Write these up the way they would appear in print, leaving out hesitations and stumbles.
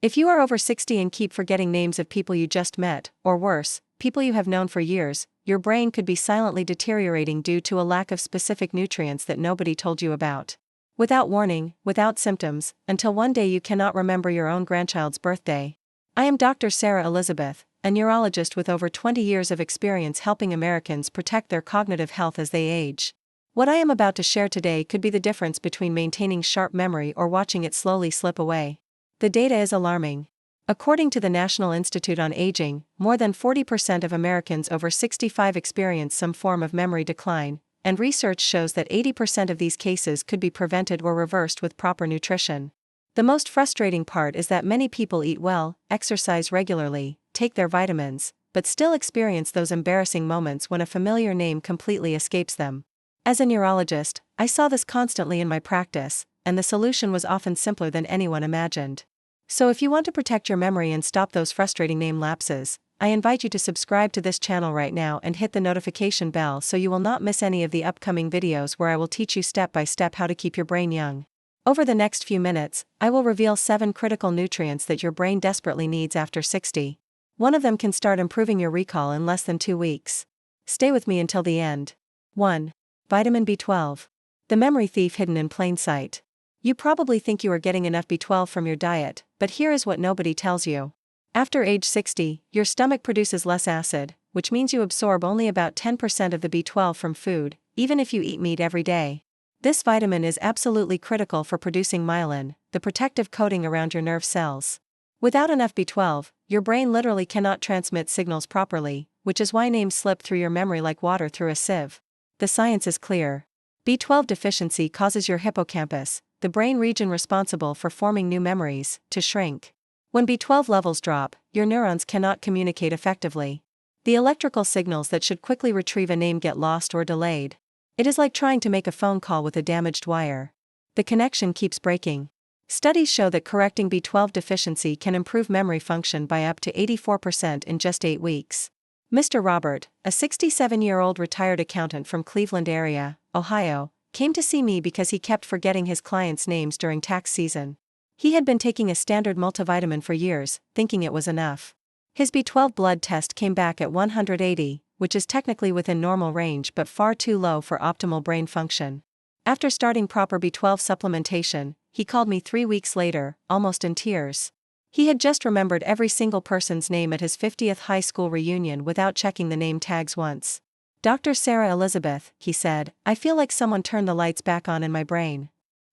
If you are over 60 and keep forgetting names of people you just met, or worse, people you have known for years, your brain could be silently deteriorating due to a lack of specific nutrients that nobody told you about. Without warning, without symptoms, until one day you cannot remember your own grandchild's birthday. I am Dr. Sarah Elizabeth, a neurologist with over 20 years of experience helping Americans protect their cognitive health as they age. What I am about to share today could be the difference between maintaining sharp memory or watching it slowly slip away. The data is alarming. According to the National Institute on Aging, more than 40% of Americans over 65 experience some form of memory decline, and research shows that 80% of these cases could be prevented or reversed with proper nutrition. The most frustrating part is that many people eat well, exercise regularly, take their vitamins, but still experience those embarrassing moments when a familiar name completely escapes them. As a neurologist, I saw this constantly in my practice, and the solution was often simpler than anyone imagined. So if you want to protect your memory and stop those frustrating name lapses, I invite you to subscribe to this channel right now and hit the notification bell so you will not miss any of the upcoming videos where I will teach you step by step how to keep your brain young. Over the next few minutes, I will reveal 7 critical nutrients that your brain desperately needs after 60. One of them can start improving your recall in less than 2 weeks. Stay with me until the end. 1. Vitamin B12. The memory thief hidden in plain sight. You probably think you are getting enough B12 from your diet, but here is what nobody tells you. After age 60, your stomach produces less acid, which means you absorb only about 10% of the B12 from food, even if you eat meat every day. This vitamin is absolutely critical for producing myelin, the protective coating around your nerve cells. Without enough B12, your brain literally cannot transmit signals properly, which is why names slip through your memory like water through a sieve. The science is clear. B12 deficiency causes your hippocampus, the brain region responsible for forming new memories, to shrink. When B12 levels drop, your neurons cannot communicate effectively. The electrical signals that should quickly retrieve a name get lost or delayed. It is like trying to make a phone call with a damaged wire. The connection keeps breaking. Studies show that correcting B12 deficiency can improve memory function by up to 84% in just 8 weeks. Mr. Robert, a 67-year-old retired accountant from Cleveland area, Ohio, came to see me because he kept forgetting his clients' names during tax season. He had been taking a standard multivitamin for years, thinking it was enough. His B12 blood test came back at 180, which is technically within normal range but far too low for optimal brain function. After starting proper B12 supplementation, he called me 3 weeks later, almost in tears. He had just remembered every single person's name at his 50th high school reunion without checking the name tags once. Dr. Sarah Elizabeth, he said, I feel like someone turned the lights back on in my brain.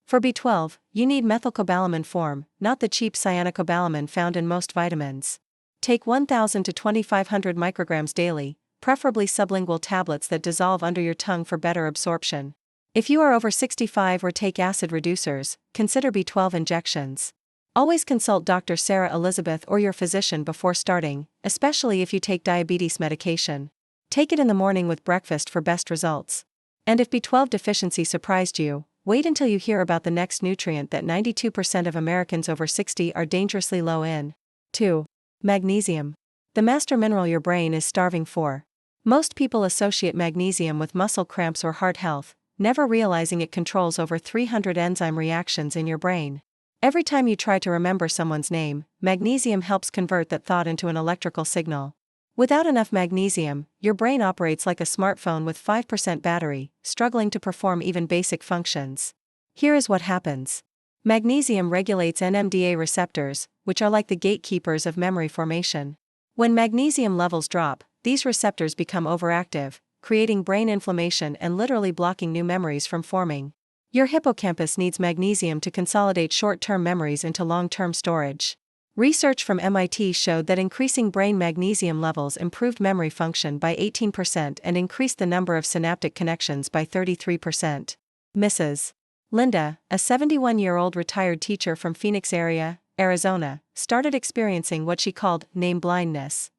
For B12, you need methylcobalamin form, not the cheap cyanocobalamin found in most vitamins. Take 1,000 to 2,500 micrograms daily, preferably sublingual tablets that dissolve under your tongue for better absorption. If you are over 65 or take acid reducers, consider B12 injections. Always consult Dr. Sarah Elizabeth or your physician before starting, especially if you take diabetes medication. Take it in the morning with breakfast for best results. And if B12 deficiency surprised you, wait until you hear about the next nutrient that 92% of Americans over 60 are dangerously low in. 2. Magnesium. The master mineral your brain is starving for. Most people associate magnesium with muscle cramps or heart health, never realizing it controls over 300 enzyme reactions in your brain. Every time you try to remember someone's name, magnesium helps convert that thought into an electrical signal. Without enough magnesium, your brain operates like a smartphone with 5% battery, struggling to perform even basic functions. Here is what happens. Magnesium regulates NMDA receptors, which are like the gatekeepers of memory formation. When magnesium levels drop, these receptors become overactive, creating brain inflammation and literally blocking new memories from forming. Your hippocampus needs magnesium to consolidate short-term memories into long-term storage. Research from MIT showed that increasing brain magnesium levels improved memory function by 18% and increased the number of synaptic connections by 33%. Mrs. Linda, a 71-year-old retired teacher from Phoenix area, Arizona, started experiencing what she called name blindness.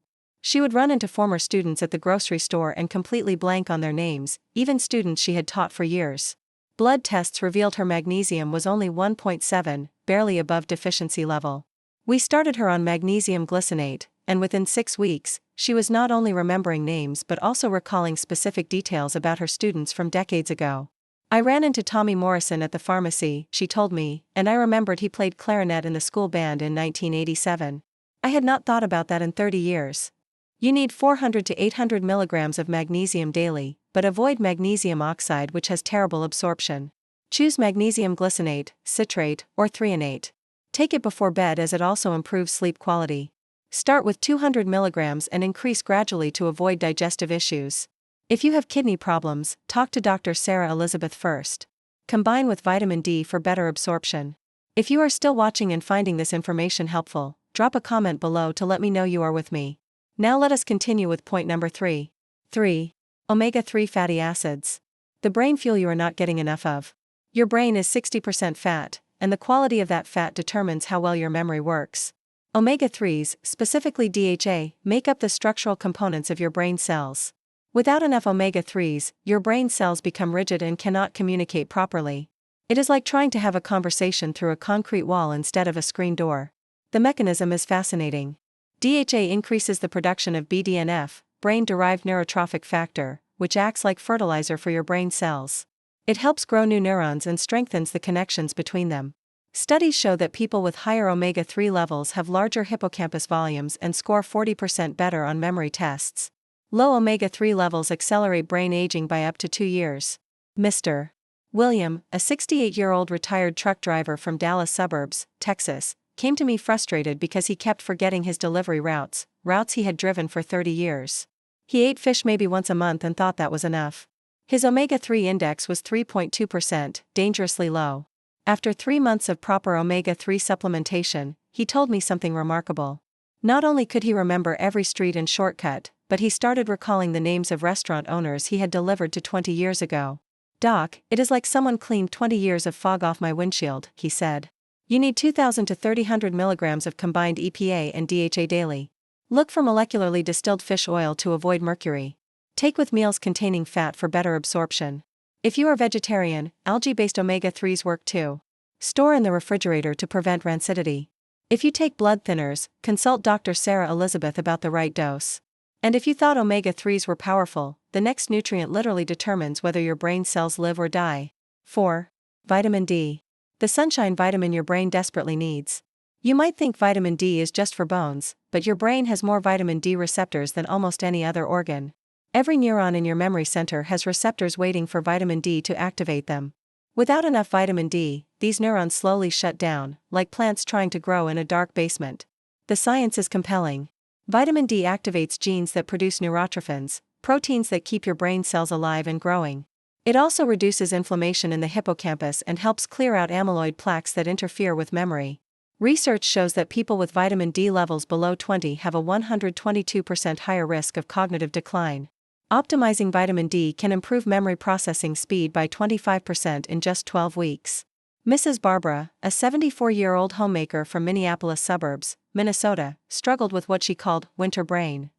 She would run into former students at the grocery store and completely blank on their names, even students she had taught for years. Blood tests revealed her magnesium was only 1.7, barely above deficiency level. We started her on magnesium glycinate, and within 6 weeks, she was not only remembering names but also recalling specific details about her students from decades ago. I ran into Tommy Morrison at the pharmacy, she told me, and I remembered he played clarinet in the school band in 1987. I had not thought about that in 30 years. You need 400 to 800 milligrams of magnesium daily, but avoid magnesium oxide, which has terrible absorption. Choose magnesium glycinate, citrate, or threonate. Take it before bed as it also improves sleep quality. Start with 200 milligrams and increase gradually to avoid digestive issues. If you have kidney problems, talk to Dr. Sarah Elizabeth first. Combine with vitamin D for better absorption. If you are still watching and finding this information helpful, drop a comment below to let me know you are with me. Now let us continue with point number 3. 3. Omega-3 fatty acids. The brain fuel you are not getting enough of. Your brain is 60% fat, and the quality of that fat determines how well your memory works. Omega-3s, specifically DHA, make up the structural components of your brain cells. Without enough omega-3s, your brain cells become rigid and cannot communicate properly. It is like trying to have a conversation through a concrete wall instead of a screen door. The mechanism is fascinating. DHA increases the production of BDNF, brain-derived neurotrophic factor, which acts like fertilizer for your brain cells. It helps grow new neurons and strengthens the connections between them. Studies show that people with higher omega-3 levels have larger hippocampus volumes and score 40% better on memory tests. Low omega-3 levels accelerate brain aging by up to 2 years. Mr. William, a 68-year-old retired truck driver from Dallas suburbs, Texas, came to me frustrated because he kept forgetting his delivery routes he had driven for 30 years. He ate fish maybe once a month and thought that was enough. His omega-3 index was 3.2%, dangerously low. After 3 months of proper omega-3 supplementation, he told me something remarkable. Not only could he remember every street and shortcut, but he started recalling the names of restaurant owners he had delivered to 20 years ago. "Doc, it is like someone cleaned 20 years of fog off my windshield," he said. You need 2,000 to 3,000 milligrams of combined EPA and DHA daily. Look for molecularly distilled fish oil to avoid mercury. Take with meals containing fat for better absorption. If you are vegetarian, algae-based omega-3s work too. Store in the refrigerator to prevent rancidity. If you take blood thinners, consult Dr. Sarah Elizabeth about the right dose. And if you thought omega-3s were powerful, the next nutrient literally determines whether your brain cells live or die. 4. Vitamin D. The sunshine vitamin your brain desperately needs. You might think vitamin D is just for bones, but your brain has more vitamin D receptors than almost any other organ. Every neuron in your memory center has receptors waiting for vitamin D to activate them. Without enough vitamin D, these neurons slowly shut down, like plants trying to grow in a dark basement. The science is compelling. Vitamin D activates genes that produce neurotrophins, proteins that keep your brain cells alive and growing. It also reduces inflammation in the hippocampus and helps clear out amyloid plaques that interfere with memory. Research shows that people with vitamin D levels below 20 have a 122% higher risk of cognitive decline. Optimizing vitamin D can improve memory processing speed by 25% in just 12 weeks. Mrs. Barbara, a 74-year-old homemaker from Minneapolis suburbs, Minnesota, struggled with what she called winter brain.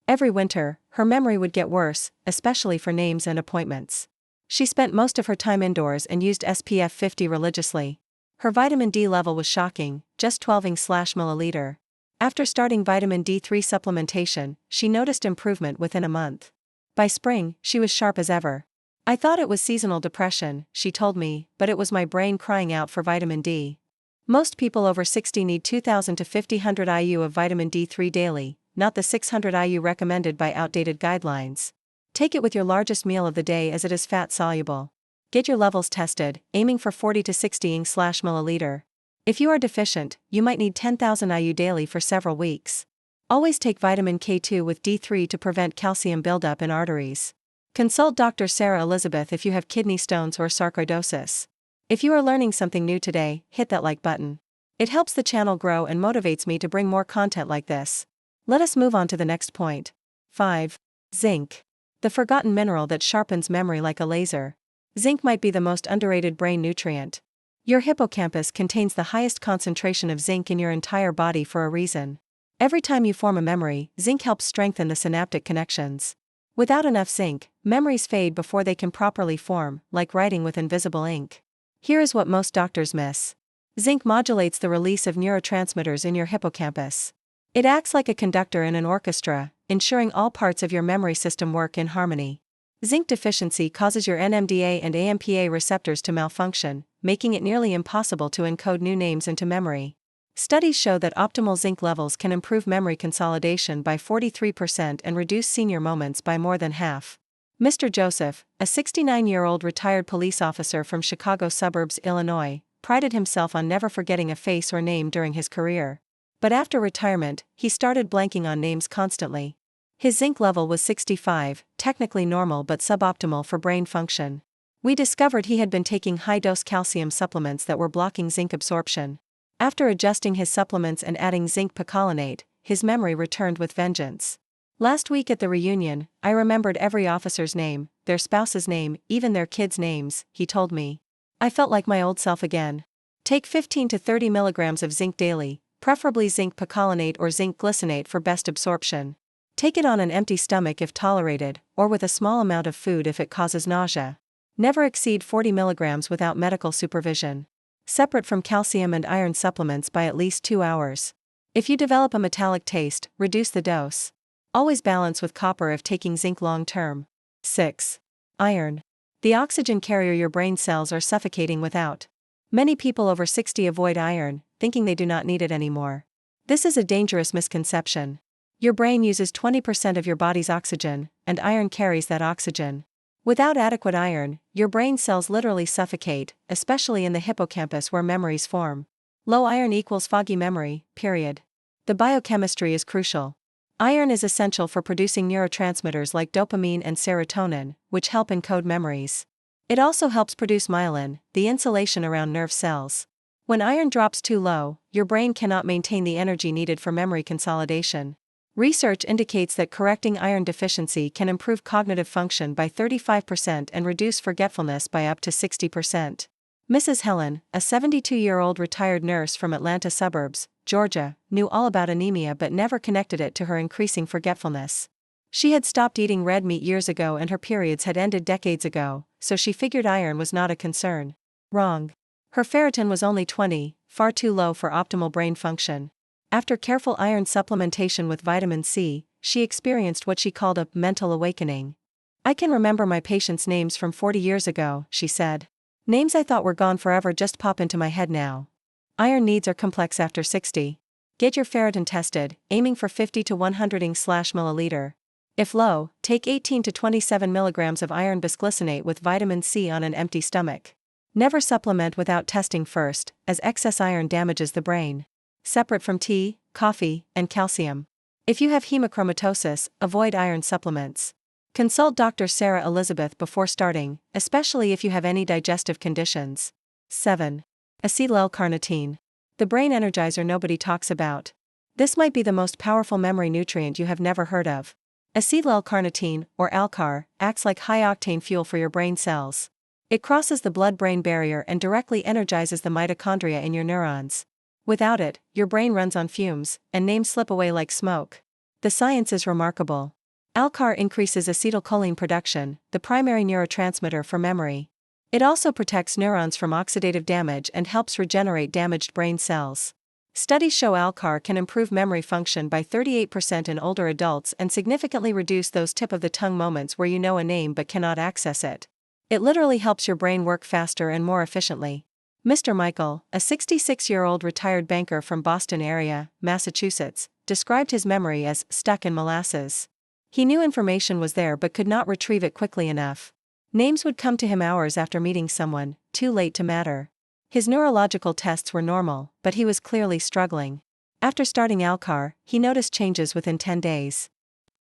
Every winter, her memory would get worse, especially for names and appointments. She spent most of her time indoors and used SPF 50 religiously. Her vitamin D level was shocking, just 12 ml/milliliter. After starting vitamin D3 supplementation, she noticed improvement within a month. By spring, she was sharp as ever. I thought it was seasonal depression, she told me, but it was my brain crying out for vitamin D. Most people over 60 need 2,000 to 5,000 IU of vitamin D3 daily, not the 600 IU recommended by outdated guidelines. Take it with your largest meal of the day as it is fat-soluble. Get your levels tested, aiming for 40 to 60 ng/milliliter. If you are deficient, you might need 10,000 IU daily for several weeks. Always take vitamin K2 with D3 to prevent calcium buildup in arteries. Consult Dr. Sarah Elizabeth if you have kidney stones or sarcoidosis. If you are learning something new today, hit that like button. It helps the channel grow and motivates me to bring more content like this. Let us move on to the next point. 5. Zinc. The forgotten mineral that sharpens memory like a laser. Zinc might be the most underrated brain nutrient. Your hippocampus contains the highest concentration of zinc in your entire body for a reason. Every time you form a memory, zinc helps strengthen the synaptic connections. Without enough zinc, memories fade before they can properly form, like writing with invisible ink. Here is what most doctors miss. Zinc modulates the release of neurotransmitters in your hippocampus. It acts like a conductor in an orchestra, ensuring all parts of your memory system work in harmony. Zinc deficiency causes your NMDA and AMPA receptors to malfunction, making it nearly impossible to encode new names into memory. Studies show that optimal zinc levels can improve memory consolidation by 43% and reduce senior moments by more than half. Mr. Joseph, a 69-year-old retired police officer from Chicago suburbs, Illinois, prided himself on never forgetting a face or name during his career. But after retirement, he started blanking on names constantly. His zinc level was 65, technically normal but suboptimal for brain function. We discovered he had been taking high-dose calcium supplements that were blocking zinc absorption. After adjusting his supplements and adding zinc picolinate, his memory returned with vengeance. Last week at the reunion, I remembered every officer's name, their spouse's name, even their kids' names, he told me. I felt like my old self again. Take 15 to 30 milligrams of zinc daily, preferably zinc picolinate or zinc glycinate for best absorption. Take it on an empty stomach if tolerated, or with a small amount of food if it causes nausea. Never exceed 40 milligrams without medical supervision. Separate from calcium and iron supplements by at least 2 hours. If you develop a metallic taste, reduce the dose. Always balance with copper if taking zinc long term. 6. Iron. The oxygen carrier your brain cells are suffocating without. Many people over 60 avoid iron, thinking they do not need it anymore. This is a dangerous misconception. Your brain uses 20% of your body's oxygen, and iron carries that oxygen. Without adequate iron, your brain cells literally suffocate, especially in the hippocampus where memories form. Low iron equals foggy memory, period. The biochemistry is crucial. Iron is essential for producing neurotransmitters like dopamine and serotonin, which help encode memories. It also helps produce myelin, the insulation around nerve cells. When iron drops too low, your brain cannot maintain the energy needed for memory consolidation. Research indicates that correcting iron deficiency can improve cognitive function by 35% and reduce forgetfulness by up to 60%. Mrs. Helen, a 72-year-old retired nurse from Atlanta suburbs, Georgia, knew all about anemia but never connected it to her increasing forgetfulness. She had stopped eating red meat years ago and her periods had ended decades ago, so she figured iron was not a concern. Wrong. Her ferritin was only 20, far too low for optimal brain function. After careful iron supplementation with vitamin C, she experienced what she called a mental awakening. I can remember my patients' names from 40 years ago, she said. Names I thought were gone forever just pop into my head now. Iron needs are complex after 60. Get your ferritin tested, aiming for 50 to 100 ng/milliliter. If low, take 18 to 27 milligrams of iron bisglycinate with vitamin C on an empty stomach. Never supplement without testing first, as excess iron damages the brain. Separate from tea, coffee, and calcium. If you have hemochromatosis, avoid iron supplements. Consult Dr. Sarah Elizabeth before starting, especially if you have any digestive conditions. 7. Acetyl-L-carnitine. The brain energizer nobody talks about. This might be the most powerful memory nutrient you have never heard of. Acetyl-L-carnitine, or ALCAR, acts like high-octane fuel for your brain cells. It crosses the blood-brain barrier and directly energizes the mitochondria in your neurons. Without it, your brain runs on fumes, and names slip away like smoke. The science is remarkable. ALCAR increases acetylcholine production, the primary neurotransmitter for memory. It also protects neurons from oxidative damage and helps regenerate damaged brain cells. Studies show ALCAR can improve memory function by 38% in older adults and significantly reduce those tip-of-the-tongue moments where you know a name but cannot access it. It literally helps your brain work faster and more efficiently. Mr. Michael, a 66-year-old retired banker from Boston area, Massachusetts, described his memory as stuck in molasses. He knew information was there but could not retrieve it quickly enough. Names would come to him hours after meeting someone, too late to matter. His neurological tests were normal, but he was clearly struggling. After starting ALCAR, he noticed changes within 10 days.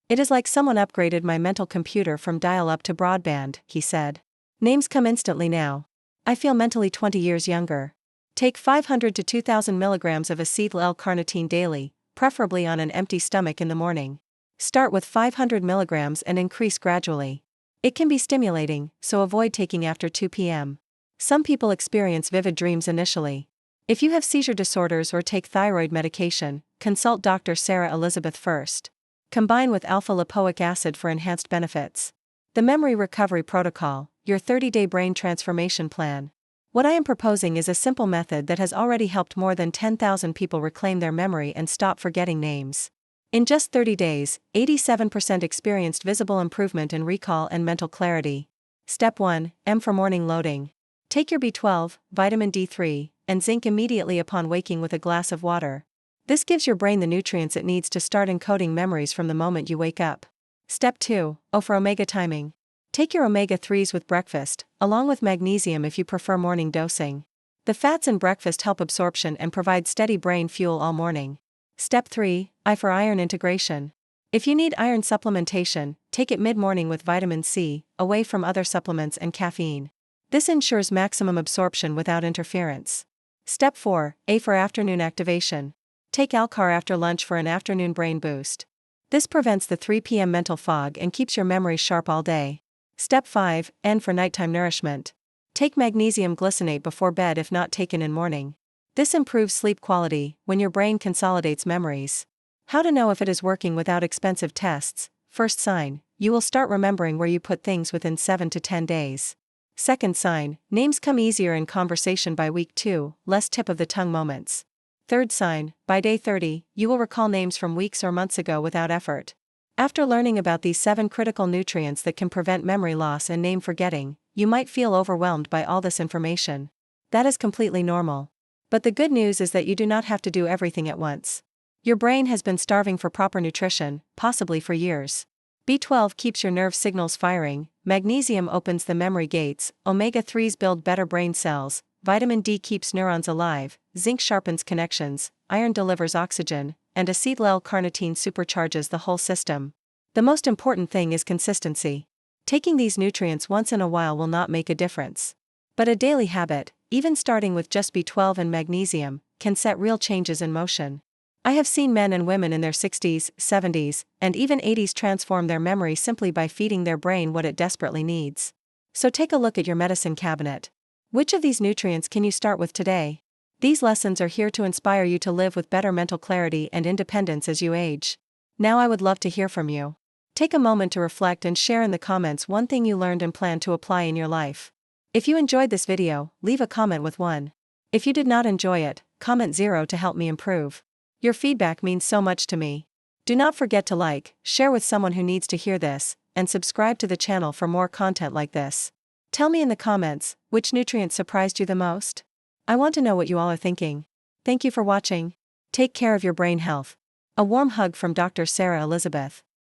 It is like someone upgraded my mental computer from dial-up to broadband, he said. Names come instantly now. I feel mentally 20 years younger. Take 500 to 2,000 milligrams of acetyl-L-carnitine daily, preferably on an empty stomach in the morning. Start with 500 milligrams and increase gradually. It can be stimulating, so avoid taking after 2 p.m. Some people experience vivid dreams initially. If you have seizure disorders or take thyroid medication, consult Dr. Sarah Elizabeth first. Combine with alpha-lipoic acid for enhanced benefits. The Memory Recovery Protocol, your 30-day brain transformation plan. What I am proposing is a simple method that has already helped more than 10,000 people reclaim their memory and stop forgetting names. In just 30 days, 87% experienced visible improvement in recall and mental clarity. Step 1. M for morning loading. Take your B12, vitamin D3, and zinc immediately upon waking with a glass of water. This gives your brain the nutrients it needs to start encoding memories from the moment you wake up. Step 2. O for omega timing. Take your omega-3s with breakfast, along with magnesium if you prefer morning dosing. The fats in breakfast help absorption and provide steady brain fuel all morning. Step 3. I for iron integration. If you need iron supplementation, take it mid-morning with vitamin C, away from other supplements and caffeine. This ensures maximum absorption without interference. Step 4. A for afternoon activation. Take Alcar after lunch for an afternoon brain boost. This prevents the 3 p.m. mental fog and keeps your memory sharp all day. Step 5. N for nighttime nourishment. Take magnesium glycinate before bed if not taken in morning. This improves sleep quality when your brain consolidates memories. How to know if it is working without expensive tests. First sign, you will start remembering where you put things within 7 to 10 days. Second sign, names come easier in conversation by week 2, less tip of the tongue moments. Third sign, by day 30, you will recall names from weeks or months ago without effort. After learning about these 7 critical nutrients that can prevent memory loss and name forgetting, you might feel overwhelmed by all this information. That is completely normal. But the good news is that you do not have to do everything at once. Your brain has been starving for proper nutrition, possibly for years. B12 keeps your nerve signals firing, magnesium opens the memory gates, omega-3s build better brain cells, vitamin D keeps neurons alive, zinc sharpens connections, iron delivers oxygen, and acetyl-L-carnitine supercharges the whole system. The most important thing is consistency. Taking these nutrients once in a while will not make a difference. But a daily habit, even starting with just B12 and magnesium, can set real changes in motion. I have seen men and women in their 60s, 70s, and even 80s transform their memory simply by feeding their brain what it desperately needs. So take a look at your medicine cabinet. Which of these nutrients can you start with today? These lessons are here to inspire you to live with better mental clarity and independence as you age. Now I would love to hear from you. Take a moment to reflect and share in the comments one thing you learned and plan to apply in your life. If you enjoyed this video, leave a comment with 1. If you did not enjoy it, comment 0 to help me improve. Your feedback means so much to me. Do not forget to like, share with someone who needs to hear this, and subscribe to the channel for more content like this. Tell me in the comments, which nutrient surprised you the most? I want to know what you all are thinking. Thank you for watching. Take care of your brain health. A warm hug from Dr. Sarah Elizabeth.